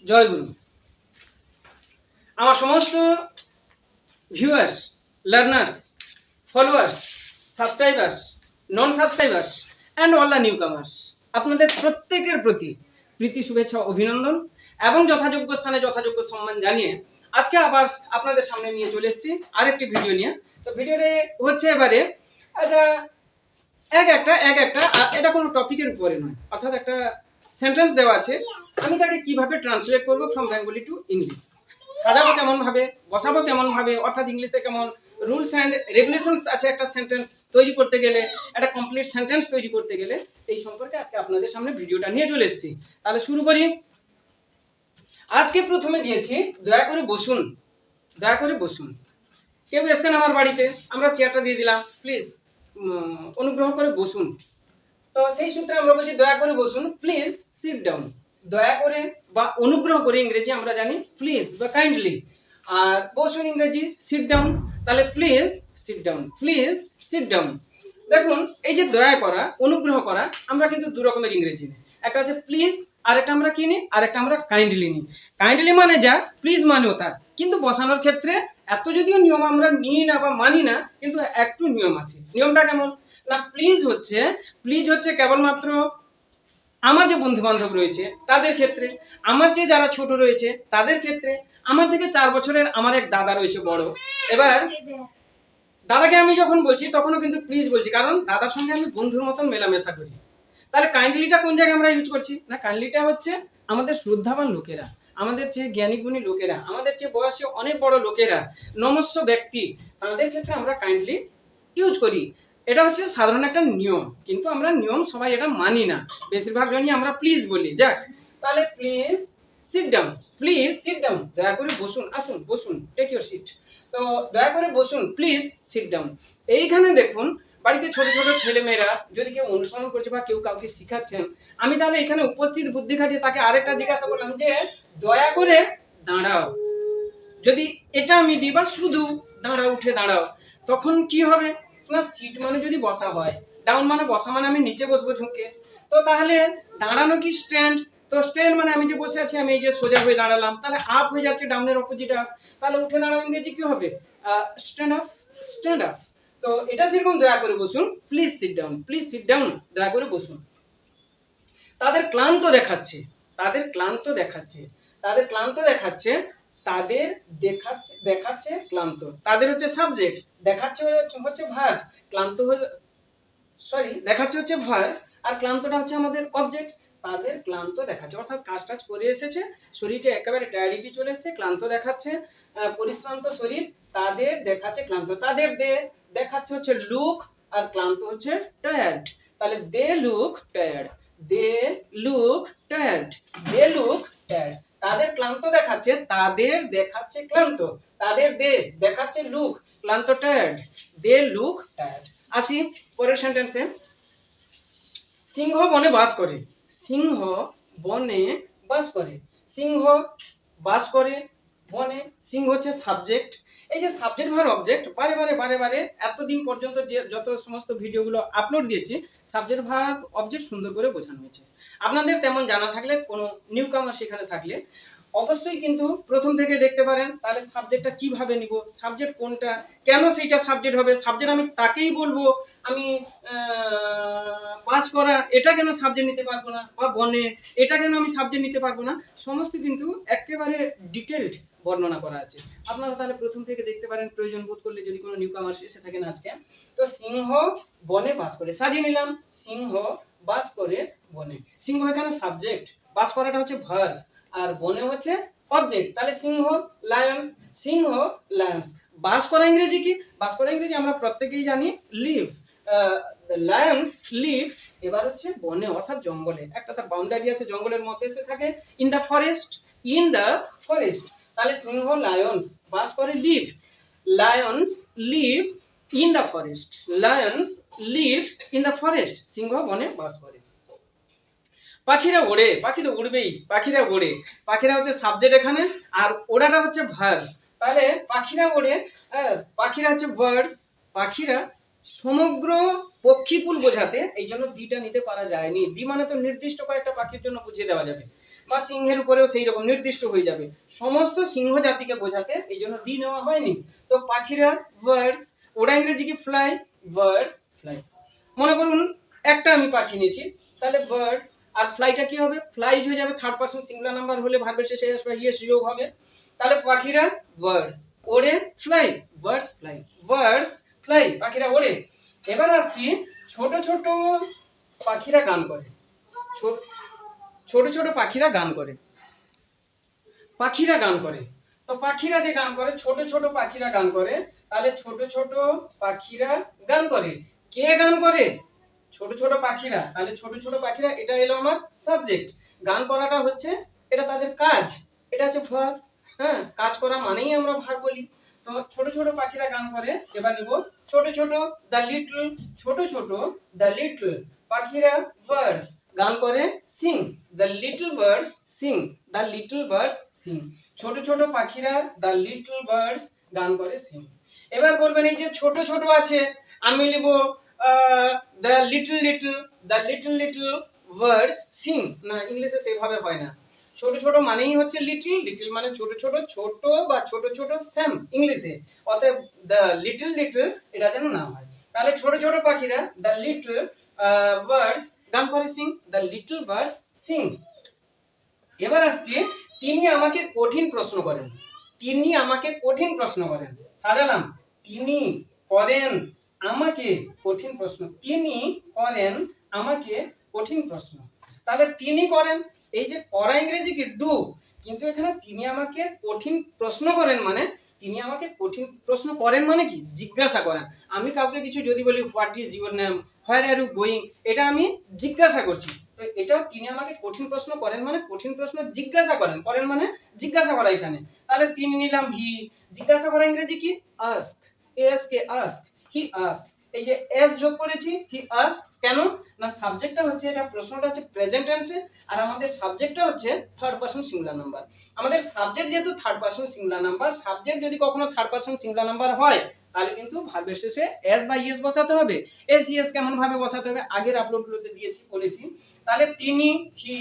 জয় গুরু। আমার সমস্ত viewers, learners, followers, subscribers, non subscribers and all the new কামার্স, আপনাদের প্রত্যেকের প্রতি প্রীতি, শুভেচ্ছা, অভিনন্দন এবং যথাযোগ্য স্থানে যথাযোগ্য সম্মান জানিয়ে আজকে আবার আপনাদের সামনে নিয়ে চলে এসেছি আরেকটি ভিডিও নিয়ে। তো ভিডিওতে হচ্ছে এবারে এক একটা এটা কোনো টপিকের উপরে নয়, অর্থাৎ একটা সেন্টেন্স দেওয়া আছে, আমি তাকে কিভাবে ট্রান্সলেট করব ফ্রম বেঙ্গলি টু ইংলিশ, সাজাবো কেমন ভাবে, বসাবো কেমন ভাবে, অর্থাৎ ইংলিশে কেমন রুলস অ্যান্ড রেগুলেশনস আছে একটা সেন্টেন্স তৈরি করতে গেলে, একটা কমপ্লিট সেন্টেন্স তৈরি করতে গেলে, এই সম্পর্কে আজকে আপনাদের সামনে ভিডিওটা নিয়ে চলে এসেছি। তাহলে শুরু করি। আজকে প্রথমে দিয়েছি দয়া করে বসুন, দয়া করে বসুন। কেউ এসছেন আমার বাড়িতে, আমরা চেয়ারটা দিয়ে দিলাম, প্লিজ অনুগ্রহ করে বসুন। তো সেই সূত্রে আমরা বলছি দয়া করে বসুন, প্লিজ সিট ডাউন। দয়া করে বা অনুগ্রহ করে ইংরেজি আমরা জানি প্লিজ বা কাইন্ডলি, আর বসুন ইংরেজি সিট ডাউন। তাহলে please sit down, please sit down. দেখুন, এই যে দয়া করা, অনুগ্রহ করা, আমরা কিন্তু দু রকমের ইংরেজি নিই। একটা হচ্ছে প্লিজ, আর একটা আমরা কি নিই, আর একটা আমরা কাইন্ডলি নিই। কাইন্ডলি মানে যা, প্লিজ মানেও তা, কিন্তু বসানোর ক্ষেত্রে এত যদিও নিয়ম আমরা নিই না বা মানি না, কিন্তু একটু নিয়ম আছে। নিয়মটা কেমন না, প্লিজ হচ্ছে কেবলমাত্র আমার যে বন্ধু বান্ধব রয়েছে তাদের ক্ষেত্রে, আমার যে যারা ছোট রয়েছে তাদের ক্ষেত্রে, আমার থেকে 4 বছরের আমার এক দাদা রয়েছে বড়। এবার দাদাকে আমি যখন বলছি তখনও কিন্তু প্লিজ বলছি, কারণ দাদার সঙ্গে আমি বন্ধুর মতন মেলামেশা করি। তাহলে কাইন্ডলিটা কোন জায়গায় আমরা ইউজ করছি না, কাইন্ডলিটা হচ্ছে আমাদের শ্রদ্ধাবান লোকেরা, আমাদের চেয়ে জ্ঞানী গুণী লোকেরা, আমাদের চেয়ে বয়সে অনেক বড় লোকেরা, নমস্য ব্যক্তি, তাদের ক্ষেত্রে আমরা কাইন্ডলি ইউজ করি। এটা হচ্ছে সাধারণ একটা নিয়ম, কিন্তু আমরা নিয়ম সবাই এটা মানি না, বেশিরভাগ জনই আমরা প্লিজ বলি। যাক, তাহলে please sit down, please sit down, দয়া করে বসুন, আসুন বসুন, টেক ইউর সিট। তো দয়া করে বসুন, প্লিজ সিট ডাউন। এইখানে দেখুন, বাড়িতে ছোট ছোট ছেলে মেয়েরা যদি কেউ অনুসরণ করছে বা কেউ কাউকে শিখাচ্ছেন, আমি তাহলে এখানে উপস্থিত বুদ্ধি খাটিয়ে তাকে আরেকটা জিজ্ঞাসা করলাম যে দয়া করে দাঁড়াও। যদি এটা আমি দিই বা শুধু দাঁড়াও, উঠে দাঁড়াও, তখন কি হবে না, সিট মানে যদি বসা হয়, ডাউন মানে বসা, মানে আমি নিচে বসবো ঝুঁকে। তো তাহলে দাঁড়ানো কি স্ট্যান্ড, তো স্ট্যান্ড মানে আমি যে বসে আছি আমি এই যে সোজা হয়ে দাঁড়ালাম, তাহলে আপ হয়ে যাচ্ছে, ডাউনের অপোজিট আপ। তাহলে উঠে দাঁড়াও ইংরেজি কি হবে, স্ট্যান্ড আপ, স্ট্যান্ড আপ। তো এটা সেরকম দয়া করে বসুন, please sit down, please sit down, দয়া করে বসুন। তাদের ক্লান্ত দেখাচ্ছে, তাদের ক্লান্ত দেখাচ্ছে, তাদের ক্লান্ত দেখাচ্ছে, তাদের দেখাচ্ছে, দেখাচ্ছে ক্লান্ত, তাদের হচ্ছে সাবজেক্ট, দেখাচ্ছে হচ্ছে ভার্ব, ক্লান্ত হয়ে সরি দেখাচ্ছে হচ্ছে ভার্ব, আর ক্লান্তটা হচ্ছে আমাদের অবজেক্ট। তাদের ক্লান্ত দেখাচ্ছে, অর্থাৎ কাজ টাজ করে এসেছে, শরীরটা একেবারে টায়ার্ডিটি চলে এসেছে, ক্লান্ত দেখাচ্ছে, পরিশ্রান্ত শরীর, তাদের দেখাচ্ছে ক্লান্ত। তাদের দেখাচ্ছে হচ্ছে লুক, আর ক্লান্ত হচ্ছে টায়ার্ড। তাহলে they look tired, they look tired, they look tired. তাদের ক্লান্ত দেখাচ্ছে, তাদের দেখাচ্ছে ক্লান্ত, তাদের দেখাচ্ছে লুক, ক্লান্ত টায়ার্ড, দে লুক টায়ার্ড। আসি পরের সেন্টেন্সে। সিংহ বনে বাস করে, সিংহ বনে বাস করে, সিংহ বাস করে বনে, সিংহ হচ্ছে সাবজেক্ট। এই যে সাবজেক্ট ভার অবজেক্ট, বারে বারে বারে বারে এতদিন পর্যন্ত যে যত সমস্ত ভিডিওগুলো আপলোড দিয়েছি, সাবজেক্ট ভার অবজেক্ট সুন্দর করে বোঝানো হয়েছে। আপনাদের তেমন জানা থাকলে, কোনো নিউ কামার সেখানে থাকলে অবশ্যই কিন্তু প্রথম থেকে দেখতে পারেন, তাহলে সাবজেক্টটা কিভাবে নিব, সাবজেক্ট কোনটা, কেন সেইটা সাবজেক্ট হবে, সাবজেক্ট আমি তাকেই বলবো, আমি পাস করা এটা কেন সাবজেক্ট নিতে পারবো না, বা বনে এটা কেন আমি সাবজেক্ট নিতে পারবো না, সমস্ত কিন্তু একেবারে ডিটেলড বর্ণনা করা আছে। আপনারা তাহলে প্রথম থেকে দেখতে পারেন, প্রয়োজন বোধ করলে, যদি কোনো নিউ কামার্স এসে থাকেন আজকে। তো সিংহ বনে বাস করে, সাজিয়ে নিলাম, সিংহ বাস করে বনে, সিংহ এখানে সাবজেক্ট, বাস করাটা হচ্ছে ভার্ব, আর বনে হচ্ছে অবজেক্ট। তাহলে সিংহ লায়ন্স, সিংহ লায়ন্স। বাস করা ইংরেজি কি, বাস করা ইংরেজি আমরা প্রত্যেকেই জানি লিভ, লায়ন্স লিভ। এবার হচ্ছে বনে অর্থাৎ জঙ্গলে, একটা তার বাউন্ডারি আছে, জঙ্গলের মধ্যে এসে থাকে, in the forest, in the forest. তাহলে সিংহ লায়ন্স বাস করে, live, lions live in the forest, lions live in the forest, সিংহ বনে বাস করে। পাখিরা ওড়ে, পাখি তো উড়বেই, পাখিরা ওড়ে, পাখিরা হচ্ছে সাবজেক্ট এখানে, আর ওড়াটা হচ্ছে ভার্ব। তাহলে পাখিরা ওড়ে, পাখিরা হচ্ছে বার্ডস, পাখিরা, সমগ্র পক্ষীকুল বোঝাতে এই জন্য দিটা নিতে পারা যায়নি, দি মানে তো নির্দিষ্ট কয়েকটা পাখির জন্য বুঝিয়ে দেওয়া যাবে, বা সিংহের উপরেও সেই রকম নির্দিষ্ট হয়ে যাবে, সমস্ত সিংহ জাতিকে বোঝাতে এই জন্য দি নেওয়া হয়নি। তো পাখিরা বার্ডস, ওরা ইংরেজি কি ফ্লাই, বার্ডস ফ্লাই। মনে করুন একটা আমি পাখি নিয়েছি, তাহলে বার্ড আর ফ্লাইটা কি হবে, ফ্লাইজ হয়ে যাবে, থার্ড পারসন সিঙ্গুলার নাম্বার হলে ভার্বের শেষে আসবে ইয়েস যোগ হবে। তাহলে পাখিরা বার্ডস ওড়ে, fly birds fly, birds fly পাখিরা ওড়ে। এবার আসছি ছোট ছোট পাখিরা গান করে, ছোট ছোট পাখিরা গান করে, পাখিরা গান করে। তো পাখিরা যে গান করে, ছোট ছোট পাখিরা গান করে, তাহলে ছোট ছোট পাখিরা গান করে, কে গান করে, ছোট ছোট পাখিরা। তাহলে ছোট ছোট পাখিরা এটা এলো আমার সাবজেক্ট, গান করাটা হচ্ছে এটা তাদের কাজ, এটা হচ্ছে ভার্ব। হ্যাঁ, কাজ করা মানেই আমরা ভার্ব বলি। তো ছোট ছোট পাখিরা গান করে। এবার নিব ছোট ছোট, দ্য লিটল, ছোট ছোট দ্য লিটল পাখিরা বার্ডস গান করে, Singh the little birds sing, the little birds Singh, ছোট ছোট পাখিরা দ্য লিটল বার্ডস গান করে, সিং। এবার বলবেন এই যে ছোট ছোট আছে, আমি লিখব the little little, the little little birds Singh. না, ইংলিশে সেভাবে হয় না, ছোট ছোট মানেই হচ্ছে লিটল, লিটল মানে ছোট ছোট, ছোট বা ছোট ছোট সেম ইংলিশে, অতএব দ্য লিটল লিটল এটা যেন না হয়। তাহলে ছোট ছোট পাখিরা দ্য লিটল বার্ডস গান করে, Singh the little birds Singh. এবার আসছে তিনি আমাকে কঠিন প্রশ্ন করেন, তিনি আমাকে কঠিন প্রশ্ন করেন, সাজালাম তিনি করেন আমাকে কঠিন প্রশ্ন, তিনি করেন আমাকে কঠিন প্রশ্ন। তাহলে তিনি করেন, এই যে করা ইংরেজি কি ডু, কিন্তু এখানে তিনি আমাকে কঠিন প্রশ্ন করেন মানে তিনি আমাকে কঠিন প্রশ্ন করেন মানে কি, জিজ্ঞাসা করেন। আমি কাউকে কিছু যদি বলি what is your name, where are you going, এটা আমি জিজ্ঞাসা করছি। তো এটা তিনি আমাকে কঠিন প্রশ্ন করেন মানে কঠিন প্রশ্ন জিজ্ঞাসা করেন, করেন মানে জিজ্ঞাসা করা এখানে। তাহলে তিনি নিলাম হি, জিজ্ঞাসা করা ইংরেজি কি ask, S K ask, he ask, এই যে এস যোগ করেছি, হি আস্কস, কেন না সাবজেক্টটা হচ্ছে, এটা প্রশ্নটা হচ্ছে প্রেজেন্ট টেন্সে, আর আমাদের সাবজেক্টটা হচ্ছে থার্ড পারসন সিঙ্গুলার নাম্বার। আমাদের সাবজেক্ট যেহেতু third person singular number, subject যদি কখনো থার্ড পারসন সিঙ্গুলার নাম্বার হয় তাহলে কিন্তু ভার্বের শেষে এস বা ইএস বসাতে হবে। এস ইএস কেমন ভাবে বসাতে হবে আগের আপলোডগুলোতে দিয়েছি, বলেছি। তাহলে তিনি, হি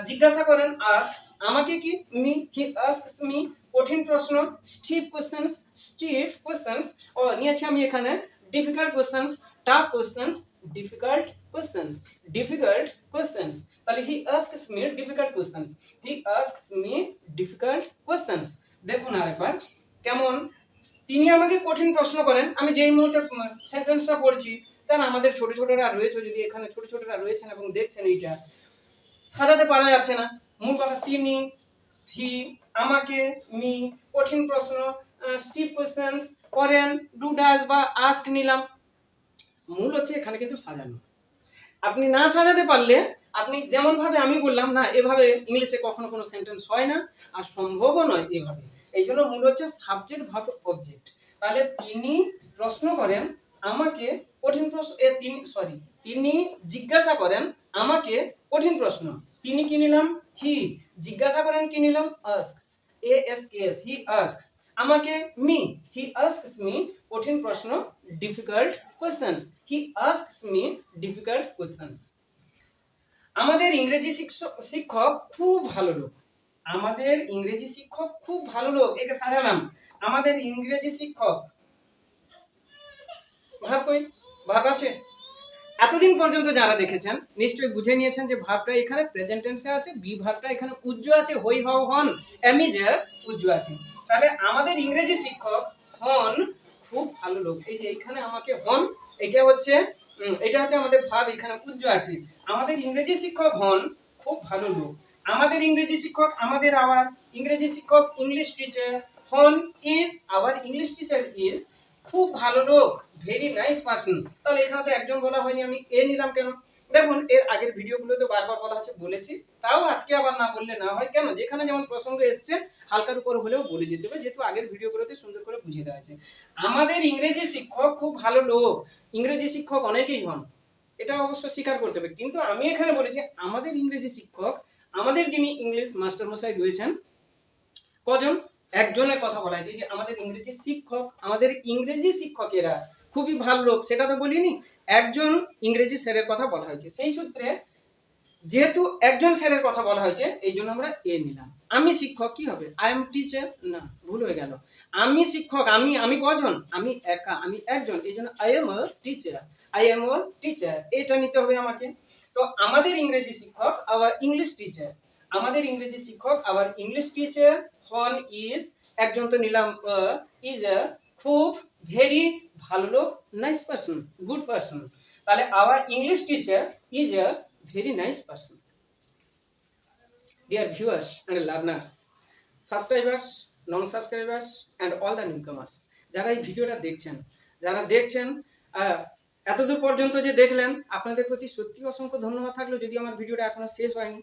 জিজ্ঞাসা করেন, আস্কস আমাকে কি, মি, হি আস্কস মি কঠিন প্রশ্ন, স্টিফ কোশ্চেনস, স্টিফ কোশ্চেনস, ও নিয়েছি আমি এখানে difficult questions, tough questions, difficult questions, difficult questions। তাহলে he asks me difficult questions, he asks me difficult questions। দেখুন আরেকবার কেমন, তিনি আমাকে কঠিন প্রশ্ন করেন, আমি যেই মুহূর্তে সেন্টেন্সটা পড়ছি তার আমাদের ছোট ছোটরা রয়েছে, যদি এখানে ছোট ছোটরা রয়েছেন এবং দেখছেন, এইটা সাজাতে পারা যাচ্ছে না। মূল কথা তিনি, হি, আমাকে, মি, কঠিন প্রশ্ন, স্টিফ কোশ্চেনস, করেন, ডু ডাজ বা আস্ক নিলাম। মূল হচ্ছে এখানে কিন্তু সাজানো। আপনি না সাজাতে পারলে, আপনি যেমন ভাবে আমি বললাম না, এভাবে ইংলিশে কখনো কোনো সেন্টেন্স হয় না, আর সম্ভবও নয় এভাবে। এই জন্য মূল হচ্ছে সাবজেক্ট ভার্ব অবজেক্ট। তাহলে তিনি প্রশ্ন করেন আমাকে কঠিন প্রশ্ন, তিনি জিজ্ঞাসা করেন আমাকে কঠিন প্রশ্ন, তিনি কি নিলাম, হি, জিজ্ঞাসা করেন কি নিলাম, asks, A S K S, he asks আমাকে, মি, হি আস্কস মি কঠিন প্রশ্ন, difficult questions, he asks me difficult questions. আমাদের ইংরেজি শিক্ষক খুব ভালো লোক, আমাদের ইংরেজি শিক্ষক খুব ভালো লোক, একে সাজালাম আমাদের ইংরেজি শিক্ষক। ভাব কই, ভাব আছে? এতদিন পর্যন্ত যারা দেখেছেন নিশ্চয়ই বুঝে নিয়েছেন যে ভাবটা এখানে প্রেজেন্ট টেন্সে আছে, বি ভাবটা এখানে উজ্জ আছে, হই হও হন, এমিজে উজ্জ আছে। তাহলে আমাদের ইংরেজি শিক্ষক হন খুব ভালো লোক, এই যে এখানে আমাকে হন, এটা হচ্ছে আমাদের ভাব, এখানে উজ্জ আছে। আমাদের ইংরেজি শিক্ষক হন খুব ভালো লোক, আমাদের ইংরেজি শিক্ষক, আমাদের আওয়ার ইংরেজি শিক্ষক, ইংলিশ টিচার, হন is our English teacher is খুব ভালো লোক, ভেরি নাইস পারসন। তাহলে এখানে তো একজন বলা হয়নি, আমি এ নিলাম কেন? দেখুন এর আগের ভিডিওগুলোতে বারবার বলা হচ্ছে, বলেছি, তাও আজকে আবার না বললে না হয়, কেন? যেখানে যেমন প্রসঙ্গ এসছে হালকার উপর হলেও বলে যেতে হবে, যেহেতু আগের ভিডিওগুলোতে সুন্দর করে বুঝিয়ে দেওয়া আছে। আমাদের ইংরেজি শিক্ষক খুব ভালো লোক, ইংরেজি শিক্ষক অনেকেই হন, এটা অবশ্য স্বীকার করতে হবে, কিন্তু আমি এখানে বলেছি আমাদের ইংরেজি শিক্ষক, আমাদের যিনি ইংলিশ মাস্টার মশাই রয়েছেন কজন, একজনের কথা বলা হয়েছে, যে আমাদের ইংরেজি শিক্ষক, আমাদের ইংরেজি শিক্ষকেরা খুবই ভালো লোক, সেটা তো বলিনি, একজন ইংরেজি স্যারের কথা বলা হয়েছে। সেই সূত্রে যেহেতু একজন স্যারের কথা বলা হয়েছে এই জন্য আমরা এ নিলাম। আমি শিক্ষক কি হবে? আই এম টিচার, না ভুল হয়ে গেল। আমি শিক্ষক, আমি কজন? আমি একা, আমি একজন, এই জন্য I am a teacher, I am a teacher, এটা নিতে হবে আমাকে। তো আমাদের ইংরেজি শিক্ষক আওয়ার ইংলিশ টিচার, আমাদের ইংরেজি শিক্ষক আওয়ার ইংলিশ টিচার হন ইজ, একজন তো নিলাম ইজ আ, খুব, ভেরি, ভালো লোক, নাইস পারসন, গুড পারসন। তাহলে hour English teacher is a very nice person. Dear viewers and learners, subscribers, non-subscribers and all the newcomers, যারা এই ভিডিওটা দেখছেন, যারা দেখছেন এতদূর পর্যন্ত যে দেখলেন, আপনাদের প্রতি সত্যি অসংখ্য ধন্যবাদ থাকলো। যদি আমার ভিডিওটা এখনো শেষ হয়নি,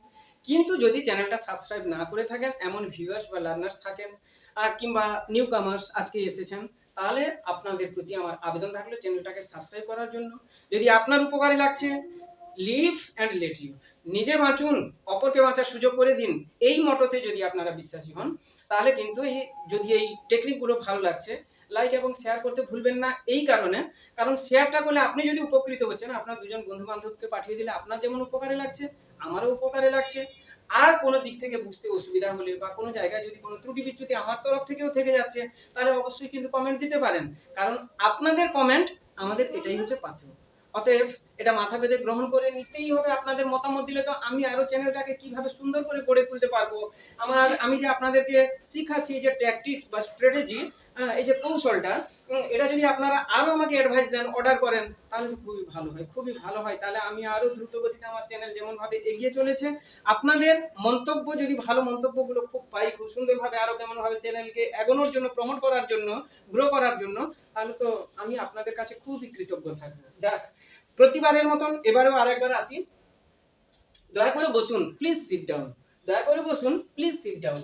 কিন্তু যদি চ্যানেলটা সাবস্ক্রাইব না করে থাকেন, এমন ভিউয়ার্স বা লার্নার্স থাকেন কিংবা নিউ কামার্স আজকে এসেছেন, তাহলে আপনাদের প্রতি আমার আবেদন থাকলো চ্যানেলটাকে সাবস্ক্রাইব করার জন্য। যদি আপনার উপকারে লাগছে, লিভ অ্যান্ড লেট লিভ, নিজে বাঁচুন, অপরকে বাঁচার সুযোগ করে দিন, এই মটোতে যদি আপনারা বিশ্বাসী হন, তাহলে কিন্তু যদি এই টেকনিকগুলো ভালো লাগছে, লাইক এবং শেয়ার করতে ভুলবেন না। এই কারণ শেয়ারটা করলে আপনি যদি উপকৃত হচ্ছেন, আপনার দুজন বন্ধু বান্ধবকে পাঠিয়ে দিলে আপনার যেমন উপকারে লাগছে, আমারও উপকারে লাগছে। আর কোনো দিক থেকে বুঝতে অসুবিধা হলে বা কোনো জায়গায় যদি কোনো ত্রুটি বিচ্যুতি আমার তরফ থেকেও থেকে যাচ্ছে, তাহলে অবশ্যই কিন্তু কমেন্ট দিতে পারেন, কারণ আপনাদের কমেন্ট আমাদের এটাই হচ্ছে পাথর। অতএব এটা মাথা পেতে গ্রহণ করে নিতেই হবে। আপনাদের মতামত দিলে তো আমি আরো চ্যানেলটাকে কিভাবে সুন্দর করে গড়ে তুলতে পারবো। আমি যে আপনাদেরকে শিখাচ্ছি যে ট্যাকটিক্স বা স্ট্র্যাটেজি, এই যে কৌশলটা, এটা যদি আপনারা আরো আমাকে অ্যাডভাইস দেন, অর্ডার করেন, তাহলে তো খুবই ভালো হয়, খুবই ভালো হয়। তাহলে আমি আরো দ্রুত গতিতে আমার চ্যানেল যেমন ভাবে এগিয়ে চলেছে, আপনাদের মন্তব্য যদি ভালো মন্তব্যগুলো খুব পাই, খুব সুন্দরভাবে আরো কেমন ভাবে চ্যানেলকে এগোনোর জন্য, প্রমোট করার জন্য, গ্রো করার জন্য, তাহলে তো আমি আপনাদের কাছে খুবই কৃতজ্ঞ থাকবো। যাক, প্রতিবারের মতন এবারেও আরেকবার আসি। দয়া করে বসুন, প্লিজ সিট ডাউন, দয়া করে বসুন, প্লিজ সিট ডাউন।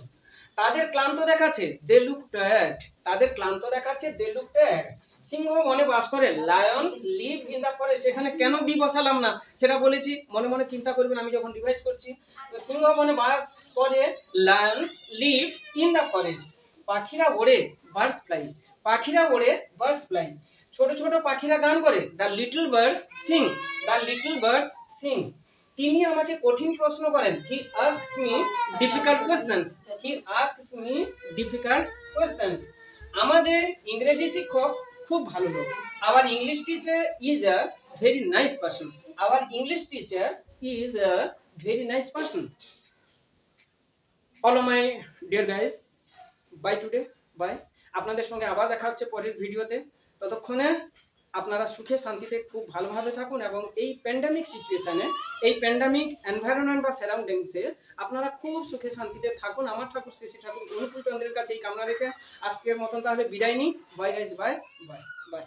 তাদের ক্লান্ত দেখাচ্ছে, দে লুক টায়ার্ড, তাদের ক্লান্ত দেখাচ্ছে, দে লুক টায়ার্ড। সিংহ বনে বাস করে, lions live in the forest. এখানে কেন বি বসালাম না সেটা বলেছি, মনে মনে চিন্তা করবেন আমি যখন রিভাইজ করছি। সিংহ বনে বাস করে, lions live in the forest. পাখিরা ওড়ে, বার্ডস ফ্লাই, পাখিরা ওড়ে, বার্ডস ফ্লাই। ছোট ছোট পাখিরা গান করে, the little birds sing, the little birds sing. তিনি আমাকে কঠিন প্রশ্ন করেন, he asks me difficult questions, he asks me difficult questions. আমাদের ইংরেজি শিক্ষক খুব ভালো লোক, our English teacher is a very nice person, our English teacher is a very nice person. All my dear guys, bye today, bye. আপনাদের সঙ্গে আবার দেখা হচ্ছে পরের ভিডিওতে। ততক্ষণে আপনারা সুখে শান্তিতে খুব ভালোভাবে থাকুন এবং এই প্যান্ডামিক সিচুয়েশনে, এই প্যান্ডামিক এনভায়রনমেন্ট বা সারাউন্ডিংসে আপনারা খুব সুখে শান্তিতে থাকুন। আমার ঠাকুর শ্রী শ্রী ঠাকুর অনুকূল চন্দ্রের কাছে এই কামনা রেখে আজকের মতন তাহলে বিদায় নিই। Bye guys, bye bye bye.